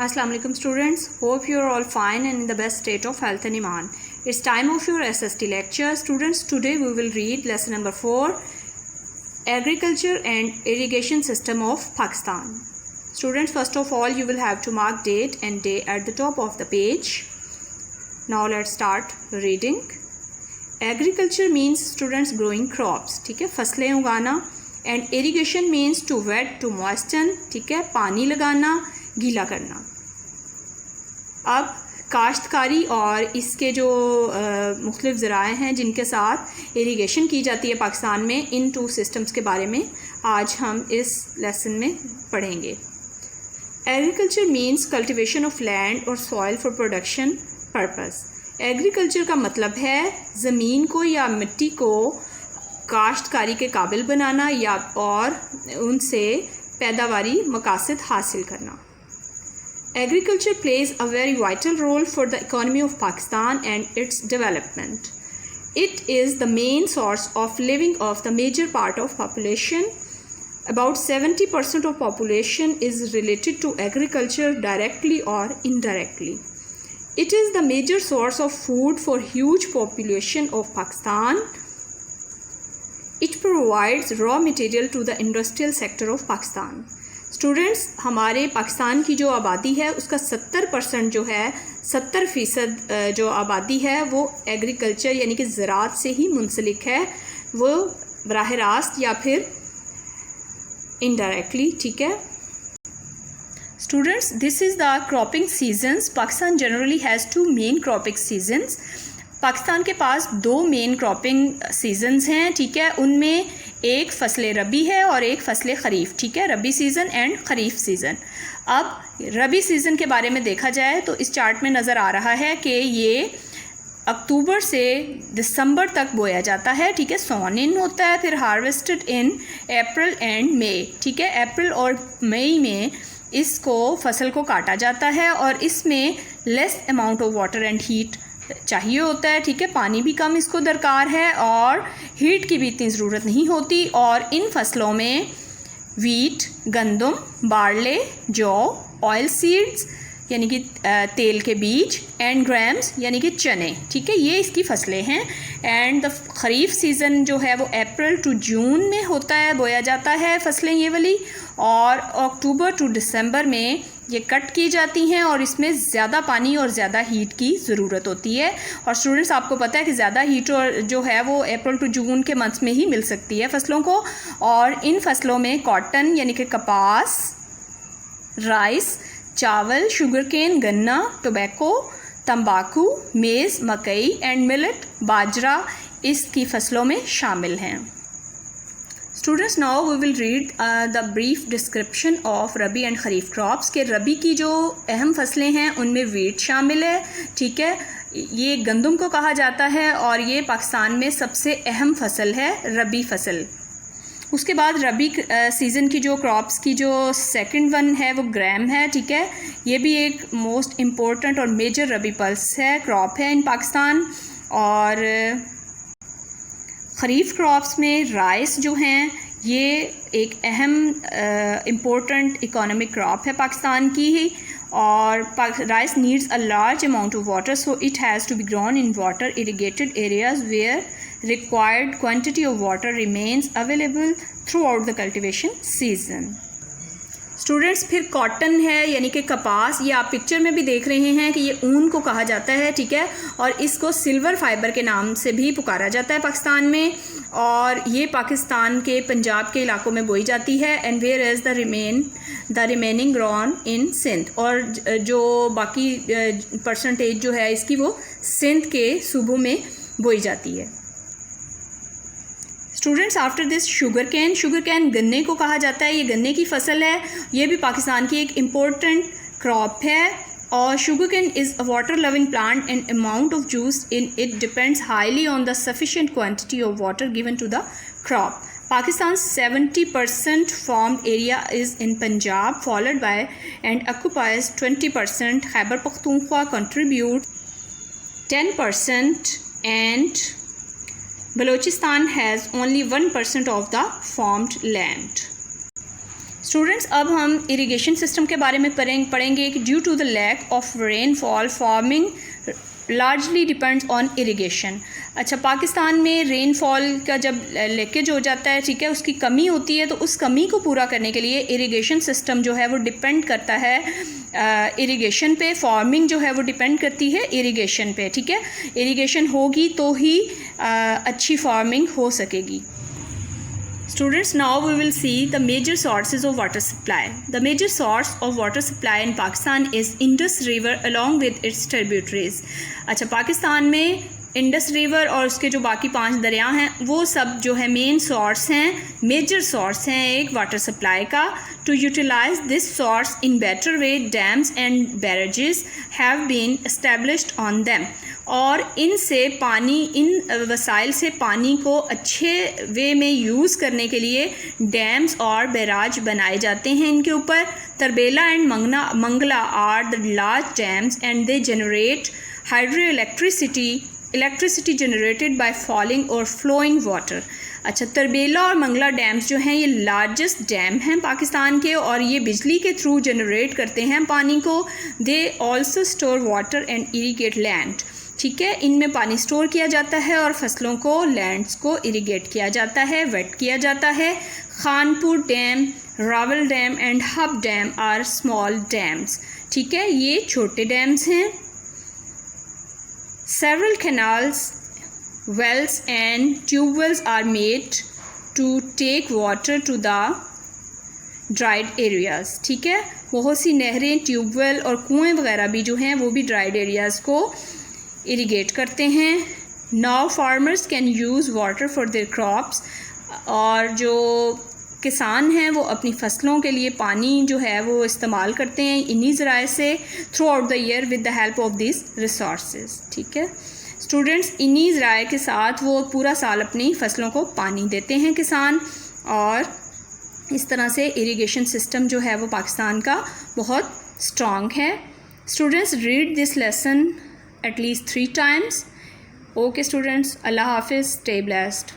Assalamu alaikum students, hope you are all fine and in the best state of health and iman. It's time of your SST lecture. Students, today we will read lesson number 4, Agriculture and Irrigation System of Pakistan. Students, first of all you will have to mark date and day at the top of the page. Now let's start reading. Agriculture means students growing crops, ठीक है, फसलें उगाना. And irrigation means to wet, to moisten, ठीक है, पानी लगाना, गीला करना. अब काश्तकारी और इसके जो मुख्तलिफ ज़राए हैं जिनके साथ इरिगेशन की जाती है पाकिस्तान में, इन टू सिस्टम्स के बारे में आज हम इस लेसन में पढ़ेंगे. Agriculture means cultivation of land और soil for production purpose. Agriculture का मतलब है ज़मीन को या मिट्टी को काश्तकारी के काबिल बनाना या और उनसे पैदावारी मकासद हासिल करना. Agriculture plays a very vital role for the economy of Pakistan and its development. It is the main source of living of the major part of population. About 70% of population is related to agriculture directly or indirectly. It is the major source of food for huge population of Pakistan. It provides raw material to the industrial sector of Pakistan. Students, हमारे पाकिस्तान की जो आबादी है उसका 70% जो है 70% जो आबादी है वो एग्रीकल्चर यानी कि ज़राअत से ही मुंसलिक है, वो बराह रास्त या फिर इनडायरेक्टली. ठीक है students, this is the cropping seasons. Pakistan generally has 2 main cropping seasons. Pakistan के पास 2 मेन क्रॉपिंग सीजन्स हैं. ठीक है, उनमें एक फसल रबी है और एक फसल ख़रीफ. ठीक है, रबी सीज़न एंड ख़रीफ सीज़न. अब रबी सीज़न के बारे में देखा जाए तो इस चार्ट में नज़र आ रहा है कि ये अक्टूबर से दिसंबर तक बोया जाता है. ठीक है, सोन इन होता है, फिर हार्वेस्टेड इन अप्रैल एंड मई. ठीक है, अप्रैल और मई में इसको फसल को काटा जाता है और इसमें less amount of water and heat चाहिए होता है. ठीक है, पानी भी कम इसको दरकार है और हीट की भी इतनी ज़रूरत नहीं होती. और इन फसलों में वीट, गंदम, बारले, जौ, ऑयल सीड्स यानी कि तेल के बीज, एंड ग्राम्स यानी कि चने. ठीक है, ये इसकी फसलें हैं. एंड द ख़रीफ सीज़न जो है वो अप्रैल टू जून में होता है, बोया जाता है फसलें ये वाली, और अक्टूबर टू दिसंबर में ये कट की जाती हैं और इसमें ज़्यादा पानी और ज़्यादा हीट की ज़रूरत होती है. और स्टूडेंट्स, आपको पता है कि ज़्यादा हीट और जो है वो अप्रैल टू जून के मंथ्स में ही मिल सकती है फसलों को. और इन फसलों में कॉटन यानी कि कपास, राइस, चावल, शुगर केन, गन्ना, टोबैको, तंबाकू, मेज़, मकई एंड मिलेट, बाजरा इसकी फसलों में शामिल हैं. Students, now we will read the brief description of rabi and kharif crops. के रबी की जो अहम फसलें हैं उनमें वीट शामिल है. ठीक है, ये गंदम को कहा जाता है और ये पाकिस्तान में सबसे अहम फसल है, रबी फसल. उसके बाद रबी सीज़न की जो क्रॉप्स की जो सेकंड वन है वो ग्राम है. ठीक है, ये भी एक मोस्ट इम्पोर्टेंट और मेजर रबी पल्स है, क्रॉप है इन पाकिस्तान. और ख़रीफ क्रॉप्स में राइस जो हैं ये एक अहम इम्पोर्टेंट इकोनॉमिक क्रॉप है पाकिस्तान की ही. और rice needs a large amount of water, so it has to be grown in water irrigated areas where required quantity of water remains available throughout the cultivation season. Students, फिर cotton है यानी कि कपास. ये आप पिक्चर में भी देख रहे हैं कि ये ऊन को कहा जाता है. ठीक है, और इसको सिल्वर फाइबर के नाम से भी पुकारा जाता है पाकिस्तान में. और ये पाकिस्तान के पंजाब के इलाकों में बोई जाती है. And whereas the remaining grown in Sindh. और जो बाकी परसेंटेज जो है इसकी वो सिंध के सूबों में बोई जाती है. Students, after this sugar cane गन्ने को कहा जाता है. ये गन्ने की फसल है, ये भी पाकिस्तान की एक इम्पोर्टेंट क्रॉप है. और sugar cane is a water loving plant and amount of juice in it depends highly on the sufficient quantity of water given to the crop. Pakistan 70% farmed area is in Punjab followed by and occupies 20%. Khyber Pakhtunkhwa contribute 10% and Balochistan has only 1% of the farmed land. Students, अब हम irrigation system के बारे में पढ़ेंगे कि due to the lack of rainfall farming largely depends on irrigation. अच्छा, पाकिस्तान में rainfall का जब लीकेज हो जाता है, ठीक है, उसकी कमी होती है, तो उस कमी को पूरा करने के लिए इरिगेशन सिस्टम जो है वो डिपेंड करता है इरिगेशन पे। फार्मिंग जो है वो डिपेंड करती है इरिगेशन पे, ठीक है। इरिगेशन होगी तो ही अच्छी फार्मिंग हो सकेगी। Students, now we will see the major sources of water supply. The major source of water supply in Pakistan is Indus River along with its tributaries. अच्छा, पाकिस्तान में इंडस रिवर और उसके जो बाकी 5 दरिया हैं वो सब जो है मेन सोर्स हैं, मेजर सोर्स हैं एक वाटर सप्लाई का। To utilize this source in better way dams and barrages have been established on them. और इनसे पानी, इन वसाइल से पानी को अच्छे वे में यूज़ करने के लिए डैम्स और बैराज बनाए जाते हैं इनके ऊपर। Tarbela and Mangla are the large dams and they generate hydro electricity generated by falling और फ्लोइंग वाटर। अच्छा, तरबेला और मंगला डैम्स जो हैं ये लार्जेस्ट डैम हैं पाकिस्तान के और ये बिजली के थ्रू जनरेट करते हैं पानी को। They also store water and irrigate land, ठीक है। इनमें पानी स्टोर किया जाता है और फसलों को, लैंड्स को इरीगेट किया जाता है, वेट किया जाता है। Khanpur dam, Rawal dam and Hub dam are small dams, ठीक है, ये छोटे डैम्स हैं। Several canals, wells and tubewells are made to take water to the dried areas, ठीक है। बहुत सी नहरें, ट्यूबवेल और कुएं वगैरह भी जो हैं वो भी ड्राइड एरियाज़ को इरीगेट करते हैं। Now farmers can use water for their crops, और जो किसान हैं वो अपनी फसलों के लिए पानी जो है वो इस्तेमाल करते हैं इन्हीं ज़राए से through out the year with the help of this resources, ठीक है। स्टूडेंट्स, इन्हीं ज़राए के साथ वो पूरा साल अपनी फसलों को पानी देते हैं किसान, और इस तरह से इरिगेशन सिस्टम जो है वो पाकिस्तान का बहुत स्ट्रॉन्ग है। Students, read this lesson at least 3 times. Okay students, Allah Hafiz, stay blessed.